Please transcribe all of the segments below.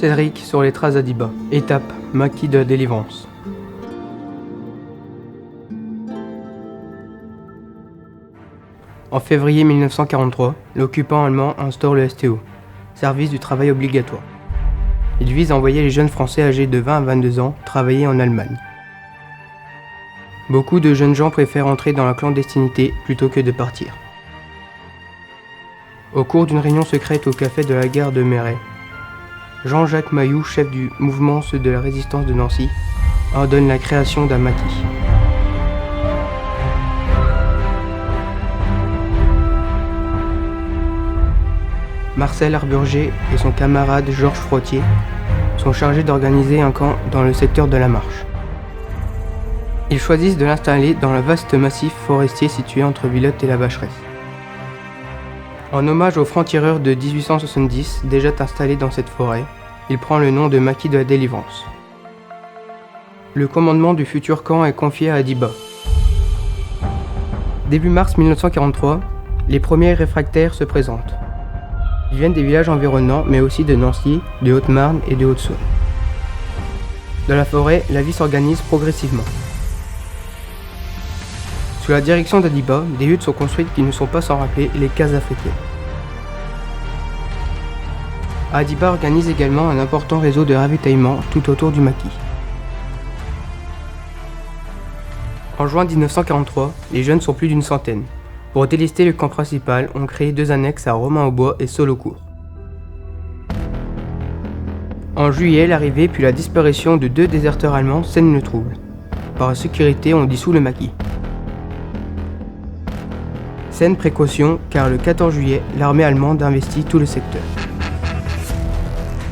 Cédric sur les traces d'Adiba. Étape, maquis de la délivrance. En février 1943, l'occupant allemand instaure le STO, service du travail obligatoire. Il vise à envoyer les jeunes Français âgés de 20 à 22 ans travailler en Allemagne. Beaucoup de jeunes gens préfèrent entrer dans la clandestinité plutôt que de partir. Au cours d'une réunion secrète au café de la gare de Méret, Jean-Jacques Mailloux, chef du mouvement Ceux de la Résistance de Nancy, ordonne la création d'un maquis. Marcel Arburger et son camarade Georges Frottier sont chargés d'organiser un camp dans le secteur de la Marche. Ils choisissent de l'installer dans le vaste massif forestier situé entre Villeute et la Vacheresse. En hommage au franc-tireur de 1870 déjà installé dans cette forêt, il prend le nom de maquis de la délivrance. Le commandement du futur camp est confié à Adiba. Début mars 1943, les premiers réfractaires se présentent. Ils viennent des villages environnants, mais aussi de Nancy, de Haute-Marne et de Haute-Saône. Dans la forêt, la vie s'organise progressivement. Sous la direction d'Adiba, des huttes sont construites qui ne sont pas sans rappeler les cases africaines. Adiba organise également un important réseau de ravitaillement tout autour du maquis. En juin 1943, les jeunes sont plus d'une centaine. Pour délester le camp principal, on crée 2 annexes à Romain-aux-Bois et Sauleaucourt. En juillet, l'arrivée puis la disparition de 2 déserteurs allemands sèment le trouble. Par sécurité, on dissout le maquis. Scène précaution, car le 14 juillet, l'armée allemande investit tout le secteur.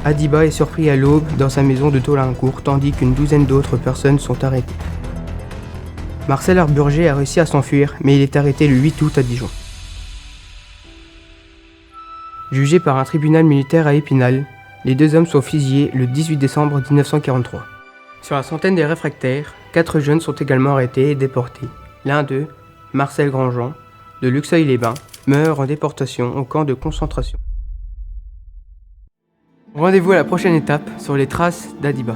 Adiba est surpris à l'aube dans sa maison de Taulincourt, tandis qu'une douzaine d'autres personnes sont arrêtées. Marcel Arburger a réussi à s'enfuir, mais il est arrêté le 8 août à Dijon. Jugés par un tribunal militaire à Épinal, les 2 hommes sont fusillés le 18 décembre 1943. Sur la centaine des réfractaires, 4 jeunes sont également arrêtés et déportés. L'un d'eux, Marcel Grandjean, de Luxeuil-les-Bains, meurt en déportation au camp de concentration. Rendez-vous à la prochaine étape sur les traces d'Adiba.